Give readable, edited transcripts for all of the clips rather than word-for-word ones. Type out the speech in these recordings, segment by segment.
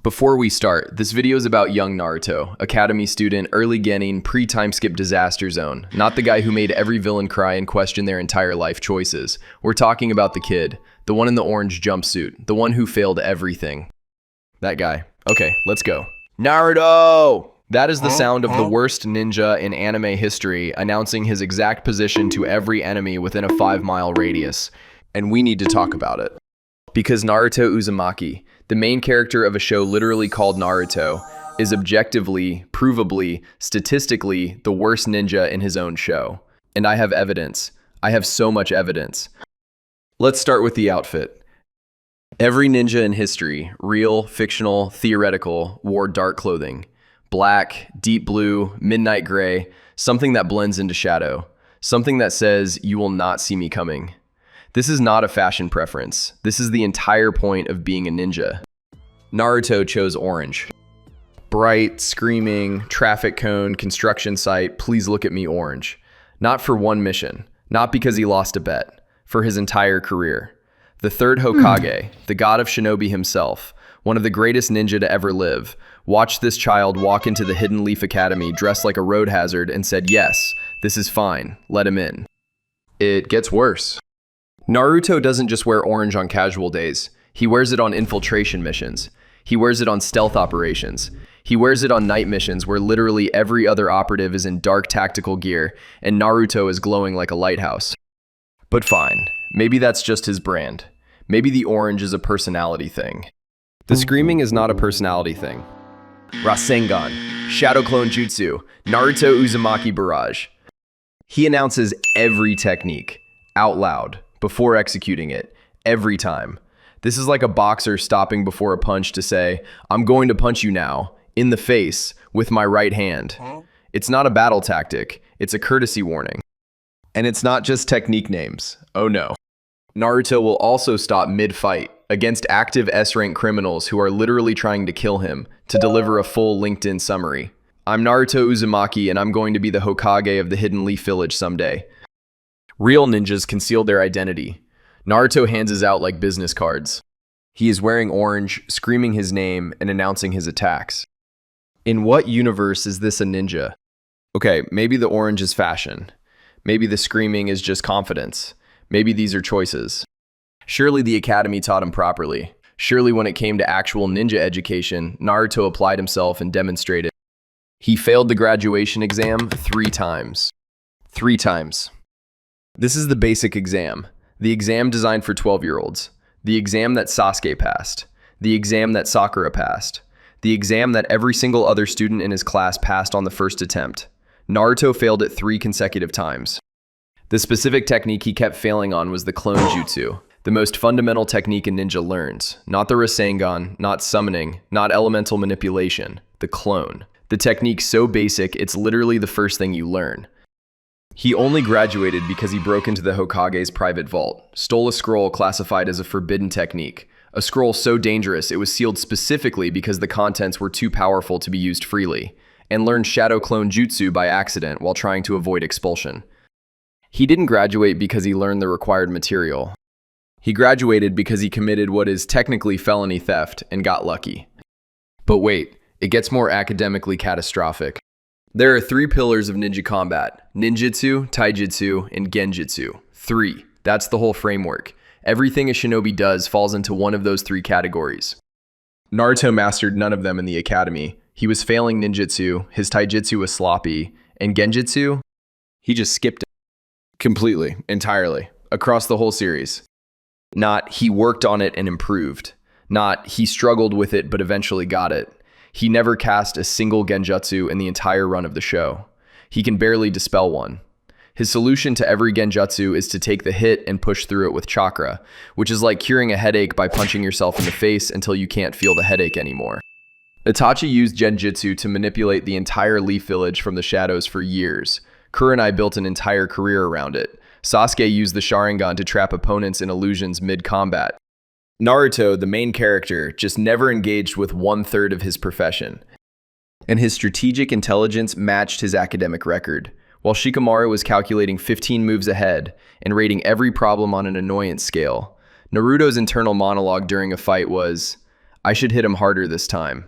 Before we start, this video is about young Naruto, academy student, early Genin, pre-time skip disaster zone, not the guy who made every villain cry and question their entire life choices. We're talking about the kid, the one in the orange jumpsuit, the one who failed everything. That guy. Okay, let's go. Naruto! That is the sound of the worst ninja in anime history, announcing his exact position to every enemy within a 5-mile radius. And we need to talk about it. Because Naruto Uzumaki, the main character of a show literally called Naruto, is objectively, provably, statistically the worst ninja in his own show. And I have evidence. I have so much evidence. Let's start with the outfit. Every ninja in history, real, fictional, theoretical, wore dark clothing. Black, deep blue, midnight gray, something that blends into shadow. Something that says, "You will not see me coming." This is not a fashion preference. This is the entire point of being a ninja. Naruto chose orange. Bright, screaming, traffic cone, construction site, please look at me orange. Not for one mission. Not because he lost a bet. For his entire career. The third Hokage, the god of shinobi himself, one of the greatest ninja to ever live, watched this child walk into the Hidden Leaf Academy dressed like a road hazard and said, "Yes, this is fine. Let him in." It gets worse. Naruto doesn't just wear orange on casual days. He wears it on infiltration missions. He wears it on stealth operations. He wears it on night missions where literally every other operative is in dark tactical gear and Naruto is glowing like a lighthouse. But fine, maybe that's just his brand. Maybe the orange is a personality thing. The screaming is not a personality thing. Rasengan, Shadow Clone Jutsu, Naruto Uzumaki Barrage. He announces every technique, out loud, before executing it, every time. This is like a boxer stopping before a punch to say, "I'm going to punch you now, in the face, with my right hand." It's not a battle tactic, it's a courtesy warning. And it's not just technique names, oh no. Naruto will also stop mid-fight against active S-rank criminals who are literally trying to kill him to deliver a full LinkedIn summary. "I'm Naruto Uzumaki and I'm going to be the Hokage of the Hidden Leaf Village someday." Real ninjas conceal their identity. Naruto hands his out like business cards. He is wearing orange, screaming his name, and announcing his attacks. In what universe is this a ninja? Okay, maybe the orange is fashion. Maybe the screaming is just confidence. Maybe these are choices. Surely the academy taught him properly. Surely when it came to actual ninja education, Naruto applied himself and demonstrated. He failed the graduation exam 3 times. 3 times. This is the basic exam. The exam designed for 12-year-olds. The exam that Sasuke passed. The exam that Sakura passed. The exam that every single other student in his class passed on the first attempt. Naruto failed it 3 consecutive times. The specific technique he kept failing on was the clone jutsu, the most fundamental technique a ninja learns. Not the Rasengan, not summoning, not elemental manipulation, the clone. The technique so basic, it's literally the first thing you learn. He only graduated because he broke into the Hokage's private vault, stole a scroll classified as a forbidden technique, a scroll so dangerous it was sealed specifically because the contents were too powerful to be used freely, and learned Shadow Clone Jutsu by accident while trying to avoid expulsion. He didn't graduate because he learned the required material. He graduated because he committed what is technically felony theft and got lucky. But wait, it gets more academically catastrophic. There are 3 pillars of ninja combat: ninjutsu, taijutsu, and genjutsu. 3. That's the whole framework. Everything a shinobi does falls into one of those 3 categories. Naruto mastered none of them in the academy. He was failing ninjutsu, his taijutsu was sloppy, and genjutsu, he just skipped it. Completely, entirely, across the whole series. Not, he worked on it and improved. Not, he struggled with it but eventually got it. He never cast a single genjutsu in the entire run of the show. He can barely dispel one. His solution to every genjutsu is to take the hit and push through it with chakra, which is like curing a headache by punching yourself in the face until you can't feel the headache anymore. Itachi used genjutsu to manipulate the entire Leaf Village from the shadows for years. Kurenai built an entire career around it. Sasuke used the Sharingan to trap opponents in illusions mid-combat. Naruto, the main character, just never engaged with 1/3 of his profession. And his strategic intelligence matched his academic record. While Shikamaru was calculating 15 moves ahead and rating every problem on an annoyance scale, Naruto's internal monologue during a fight was, I should hit him harder this time.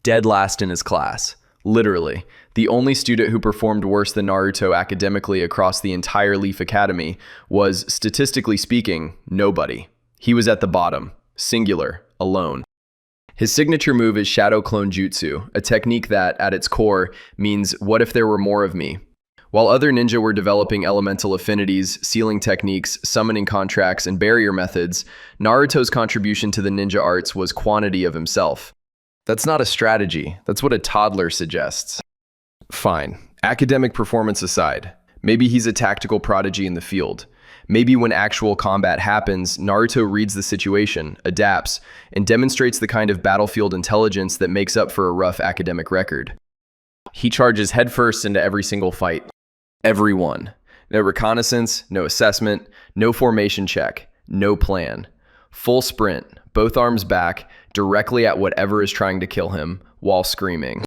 Dead last in his class. Literally, the only student who performed worse than Naruto academically across the entire Leaf Academy was, statistically speaking, nobody. He was at the bottom, singular, alone. His signature move is Shadow Clone Jutsu, a technique that, at its core, means what if there were more of me? While other ninja were developing elemental affinities, sealing techniques, summoning contracts, and barrier methods, Naruto's contribution to the ninja arts was quantity of himself. That's not a strategy, that's what a toddler suggests. Fine, academic performance aside, maybe he's a tactical prodigy in the field. Maybe when actual combat happens, Naruto reads the situation, adapts, and demonstrates the kind of battlefield intelligence that makes up for a rough academic record. He charges headfirst into every single fight. Every one. No reconnaissance, no assessment, no formation check, no plan. Full sprint, both arms back, directly at whatever is trying to kill him, while screaming.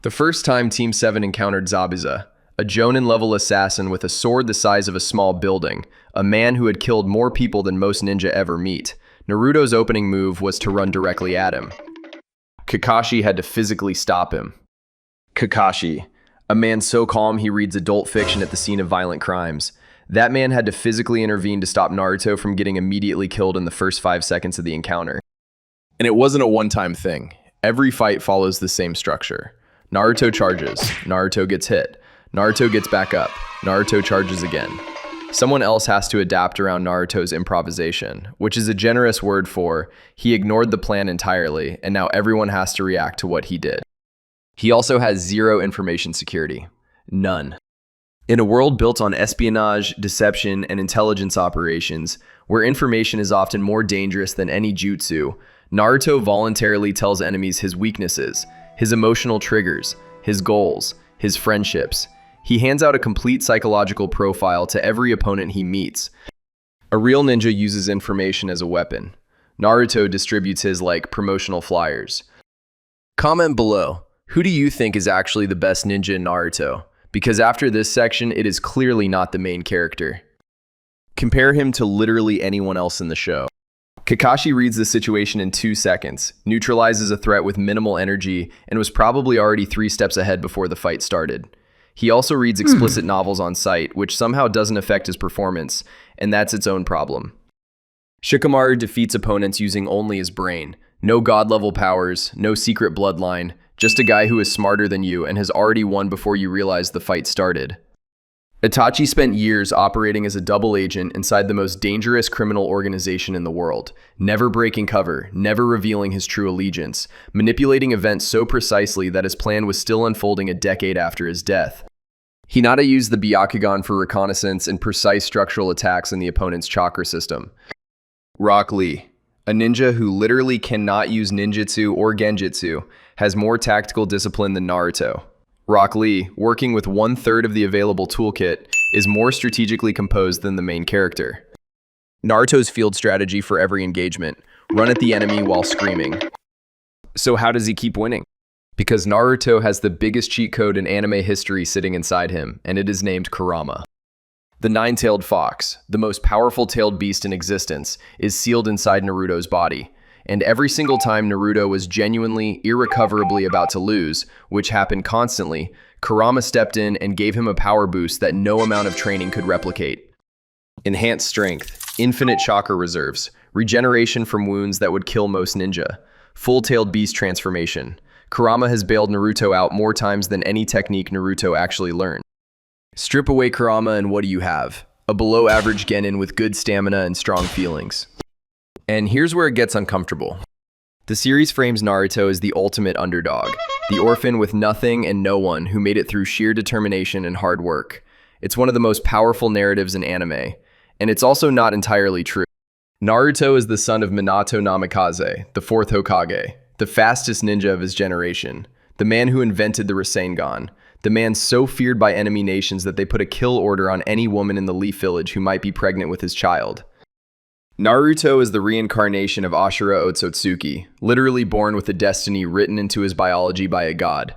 The first time Team 7 encountered Zabuza, a Jonin-level assassin with a sword the size of a small building, a man who had killed more people than most ninja ever meet, Naruto's opening move was to run directly at him. Kakashi had to physically stop him. Kakashi, a man so calm he reads adult fiction at the scene of violent crimes. That man had to physically intervene to stop Naruto from getting immediately killed in the first 5 seconds of the encounter. And it wasn't a one-time thing. Every fight follows the same structure. Naruto charges, Naruto gets hit, Naruto gets back up, Naruto charges again. Someone else has to adapt around Naruto's improvisation, which is a generous word for he ignored the plan entirely, and now everyone has to react to what he did. He also has zero information security. None. In a world built on espionage, deception, and intelligence operations, where information is often more dangerous than any jutsu, Naruto voluntarily tells enemies his weaknesses, his emotional triggers, his goals, his friendships. He hands out a complete psychological profile to every opponent he meets. A real ninja uses information as a weapon. Naruto distributes his like promotional flyers. Comment below, who do you think is actually the best ninja in Naruto? Because after this section, it is clearly not the main character. Compare him to literally anyone else in the show. Kakashi reads the situation in 2 seconds, neutralizes a threat with minimal energy, and was probably already 3 steps ahead before the fight started. He also reads explicit novels on sight, which somehow doesn't affect his performance, and that's its own problem. Shikamaru defeats opponents using only his brain. No god-level powers, no secret bloodline, just a guy who is smarter than you and has already won before you realize the fight started. Itachi spent years operating as a double agent inside the most dangerous criminal organization in the world, never breaking cover, never revealing his true allegiance, manipulating events so precisely that his plan was still unfolding a decade after his death. Hinata used the Byakugan for reconnaissance and precise structural attacks in the opponent's chakra system. Rock Lee, a ninja who literally cannot use ninjutsu or genjutsu, has more tactical discipline than Naruto. Rock Lee, working with 1/3 of the available toolkit, is more strategically composed than the main character. Naruto's field strategy for every engagement: run at the enemy while screaming. So how does he keep winning? Because Naruto has the biggest cheat code in anime history sitting inside him, and it is named Kurama. The nine-tailed fox, the most powerful tailed beast in existence, is sealed inside Naruto's body. And every single time Naruto was genuinely, irrecoverably about to lose, which happened constantly, Kurama stepped in and gave him a power boost that no amount of training could replicate. Enhanced strength, infinite chakra reserves, regeneration from wounds that would kill most ninja, full-tailed beast transformation. Kurama has bailed Naruto out more times than any technique Naruto actually learned. Strip away Kurama and what do you have? A below-average genin with good stamina and strong feelings. And here's where it gets uncomfortable. The series frames Naruto as the ultimate underdog, the orphan with nothing and no one who made it through sheer determination and hard work. It's one of the most powerful narratives in anime, and it's also not entirely true. Naruto is the son of Minato Namikaze, the 4th Hokage, the fastest ninja of his generation, the man who invented the Rasengan, the man so feared by enemy nations that they put a kill order on any woman in the Leaf Village who might be pregnant with his child. Naruto is the reincarnation of Ashura Otsutsuki, literally born with a destiny written into his biology by a god.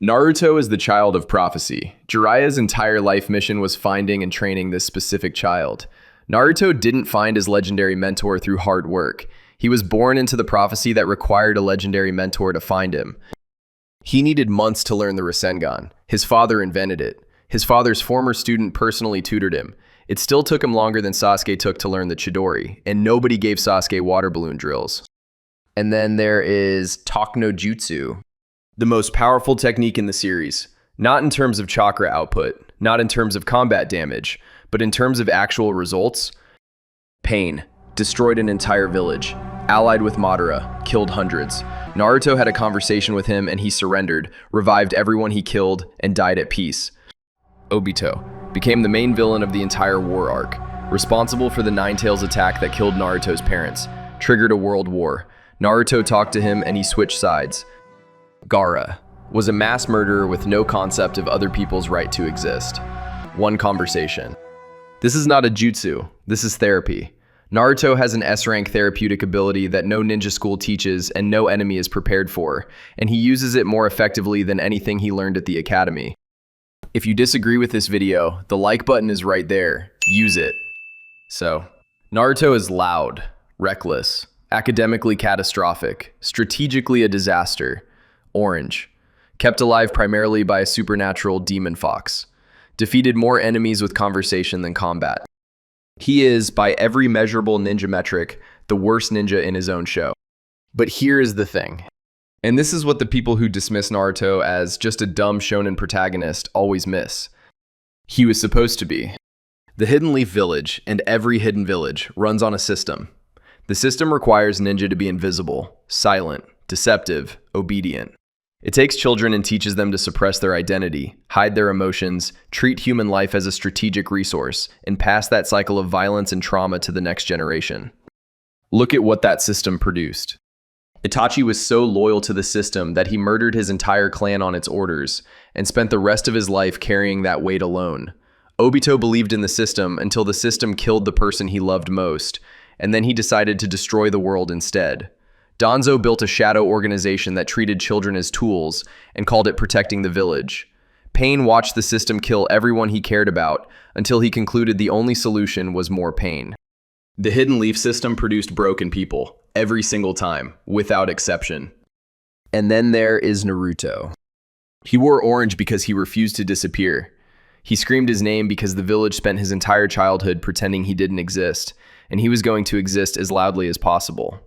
Naruto is the child of prophecy. Jiraiya's entire life mission was finding and training this specific child. Naruto didn't find his legendary mentor through hard work. He was born into the prophecy that required a legendary mentor to find him. He needed months to learn the Rasengan. His father invented it. His father's former student personally tutored him. It still took him longer than Sasuke took to learn the Chidori, and nobody gave Sasuke water balloon drills. And then there is Talk no Jutsu, the most powerful technique in the series. Not in terms of chakra output, not in terms of combat damage, but in terms of actual results. Pain. Destroyed an entire village. Allied with Madara. Killed hundreds. Naruto had a conversation with him and he surrendered, revived everyone he killed, and died at peace. Obito became the main villain of the entire war arc, responsible for the Nine Tails attack that killed Naruto's parents, triggered a world war. Naruto talked to him and he switched sides. Gaara was a mass murderer with no concept of other people's right to exist. One conversation. This is not a jutsu, this is therapy. Naruto has an S-rank therapeutic ability that no ninja school teaches and no enemy is prepared for, and he uses it more effectively than anything he learned at the academy. If you disagree with this video, the like button is right there. Use it. So, Naruto is loud, reckless, academically catastrophic, strategically a disaster, orange, kept alive primarily by a supernatural demon fox, defeated more enemies with conversation than combat. He is, by every measurable ninja metric, the worst ninja in his own show. But here is the thing. And this is what the people who dismiss Naruto as just a dumb shonen protagonist always miss. He was supposed to be. The Hidden Leaf Village, and every hidden village, runs on a system. The system requires ninja to be invisible, silent, deceptive, obedient. It takes children and teaches them to suppress their identity, hide their emotions, treat human life as a strategic resource, and pass that cycle of violence and trauma to the next generation. Look at what that system produced. Itachi was so loyal to the system that he murdered his entire clan on its orders, and spent the rest of his life carrying that weight alone. Obito believed in the system until the system killed the person he loved most, and then he decided to destroy the world instead. Danzo built a shadow organization that treated children as tools and called it Protecting the Village. Pain watched the system kill everyone he cared about until he concluded the only solution was more pain. The Hidden Leaf system produced broken people, every single time, without exception. And then there is Naruto. He wore orange because he refused to disappear. He screamed his name because the village spent his entire childhood pretending he didn't exist, and he was going to exist as loudly as possible.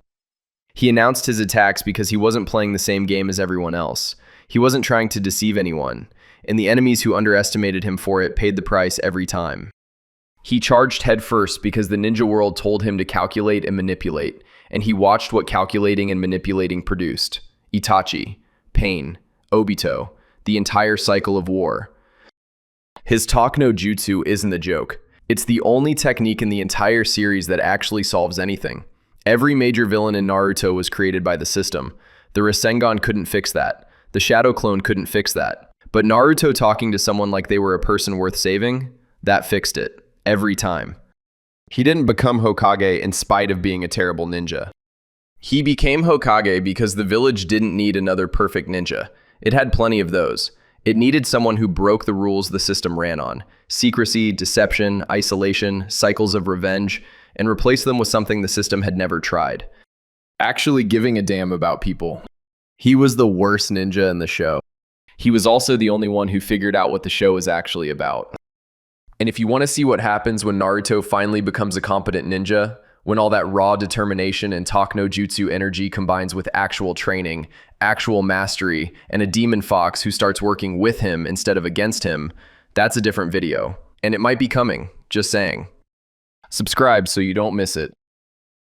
He announced his attacks because he wasn't playing the same game as everyone else. He wasn't trying to deceive anyone, and the enemies who underestimated him for it paid the price every time. He charged headfirst because the ninja world told him to calculate and manipulate, and he watched what calculating and manipulating produced. Itachi, Pain, Obito, the entire cycle of war. His Talk no Jutsu isn't a joke. It's the only technique in the entire series that actually solves anything. Every major villain in Naruto was created by the system. The Rasengan couldn't fix that. The Shadow Clone couldn't fix that. But Naruto talking to someone like they were a person worth saving, that fixed it. Every time. He didn't become Hokage in spite of being a terrible ninja. He became Hokage because the village didn't need another perfect ninja. It had plenty of those. It needed someone who broke the rules the system ran on. Secrecy, deception, isolation, cycles of revenge, and replaced them with something the system had never tried. Actually giving a damn about people. He was the worst ninja in the show. He was also the only one who figured out what the show was actually about. And if you want to see what happens when Naruto finally becomes a competent ninja, when all that raw determination and Talk no Jutsu energy combines with actual training, actual mastery, and a demon fox who starts working with him instead of against him, that's a different video. And it might be coming, just saying. Subscribe so you don't miss it.